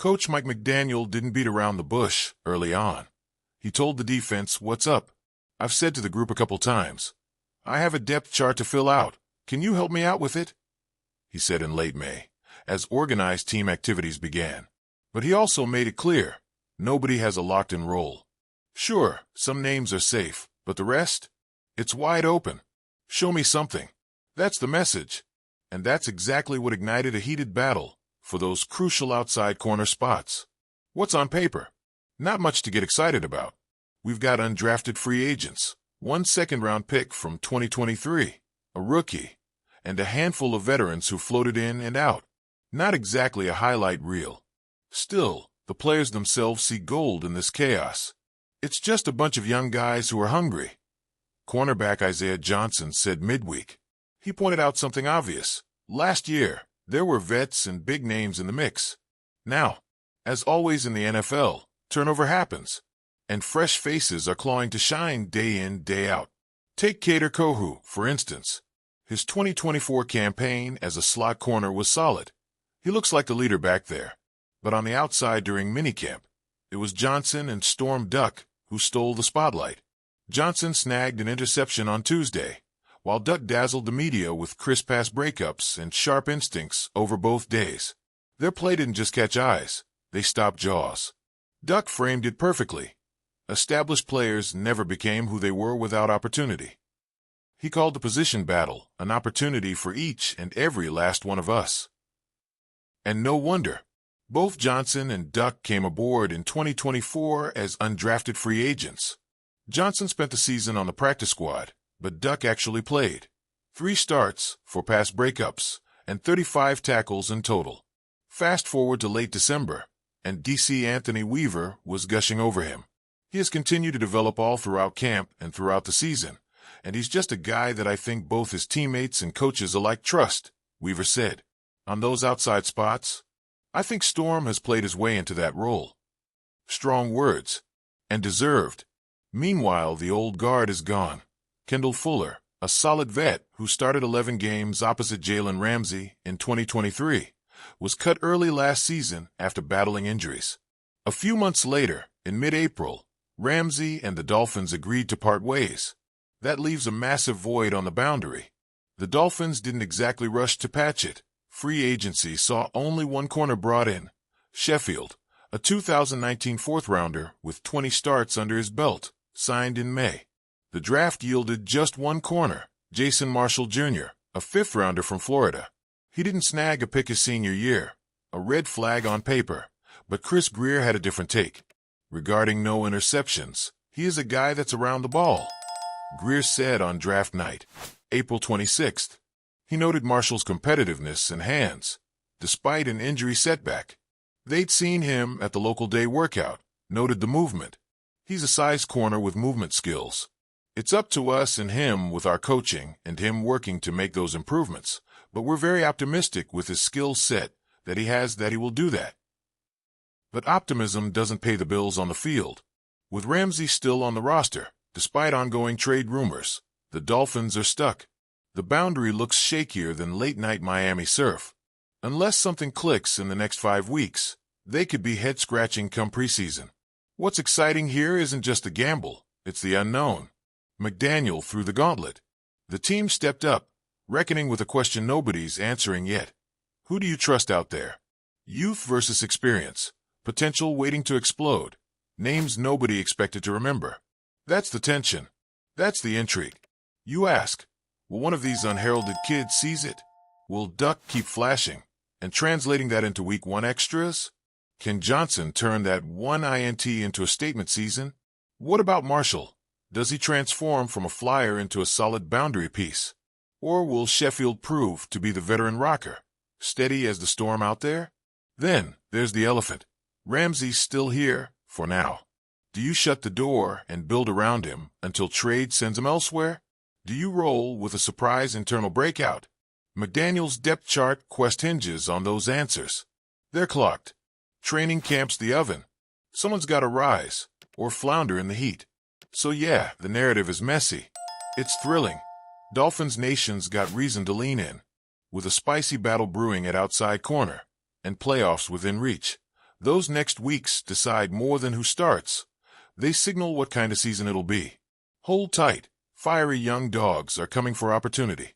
Coach Mike McDaniel didn't beat around the bush early on. He told the defense, "What's up? I've said to the group a couple times, I have a depth chart to fill out. Can you help me out with it?" he said in late May, as organized team activities began. But he also made it clear, nobody has a locked-in role. Sure, some names are safe, but the rest? It's wide open. Show me something. That's the message. And that's exactly what ignited a heated battle for those crucial outside corner spots. What's on paper? Not much to get excited about. We've got undrafted free agents, one second-round pick from 2023, a rookie, and a handful of veterans who floated in and out. Not exactly a highlight reel. Still, the players themselves see gold in this chaos. It's just a bunch of young guys who are hungry. Cornerback Isaiah Johnson said midweek. He pointed out something obvious. Last year, there were vets and big names in the mix. Now, as always in the NFL, turnover happens, and fresh faces are clawing to shine day in, day out. Take Kader Kohou, for instance. His 2024 campaign as a slot corner was solid. He looks like the leader back there. But on the outside during minicamp, it was Johnson and Storm Duck who stole the spotlight. Johnson snagged an interception on Tuesday, while Duck dazzled the media with crisp pass breakups and sharp instincts over both days. Their play didn't just catch eyes, they stopped jaws. Duck framed it perfectly. Established players never became who they were without opportunity. He called the position battle an opportunity for each and every last one of us. And no wonder. Both Johnson and Duck came aboard in 2024 as undrafted free agents. Johnson spent the season on the practice squad, but Duck actually played. 3 starts, 4 pass breakups, and 35 tackles in total. Fast forward to late December, and DC Anthony Weaver was gushing over him. He has continued to develop all throughout camp and throughout the season, and he's just a guy that I think both his teammates and coaches alike trust, Weaver said. On those outside spots, I think Storm has played his way into that role. Strong words. And deserved. Meanwhile, the old guard is gone. Kendall Fuller, a solid vet who started 11 games opposite Jalen Ramsey in 2023, was cut early last season after battling injuries. A few months later, in mid-April, Ramsey and the Dolphins agreed to part ways. That leaves a massive void on the boundary. The Dolphins didn't exactly rush to patch it. Free agency saw only one corner brought in, Sheffield, a 2019 fourth-rounder with 20 starts under his belt, signed in May. The draft yielded just one corner, Jason Marshall Jr., a fifth-rounder from Florida. He didn't snag a pick his senior year, a red flag on paper, but Chris Grier had a different take. Regarding no interceptions, he is a guy that's around the ball. Grier said on draft night, April 26th. He noted Marshall's competitiveness and hands, despite an injury setback. They'd seen him at the local day workout, noted the movement. He's a size corner with movement skills. It's up to us and him with our coaching and him working to make those improvements, but we're very optimistic with his skill set that he will do that. But optimism doesn't pay the bills on the field. With Ramsey still on the roster, despite ongoing trade rumors, the Dolphins are stuck. The boundary looks shakier than late-night Miami surf. Unless something clicks in the next 5 weeks, they could be head-scratching come preseason. What's exciting here isn't just the gamble, it's the unknown. McDaniel threw the gauntlet. The team stepped up, reckoning with a question nobody's answering yet. Who do you trust out there? Youth versus experience. Potential waiting to explode. Names nobody expected to remember. That's the tension. That's the intrigue. You ask, will one of these unheralded kids seize it? Will Duck keep flashing and translating that into week 1 extras? Can Johnson turn that one INT into a statement season? What about Marshall? Does he transform from a flyer into a solid boundary piece? Or will Sheffield prove to be the veteran rocker, steady as the storm out there? Then, there's the elephant. Ramsey's still here, for now. Do you shut the door and build around him until trade sends him elsewhere? Do you roll with a surprise internal breakout? McDaniel's depth chart quest hinges on those answers. They're clocked. Training camp's the oven. Someone's got to rise, or flounder in the heat. So yeah, the narrative is messy. It's thrilling. Dolphins Nation's got reason to lean in, with a spicy battle brewing at outside corner, and playoffs within reach. Those next weeks decide more than who starts. They signal what kind of season it'll be. Hold tight. Fiery young dogs are coming for opportunity.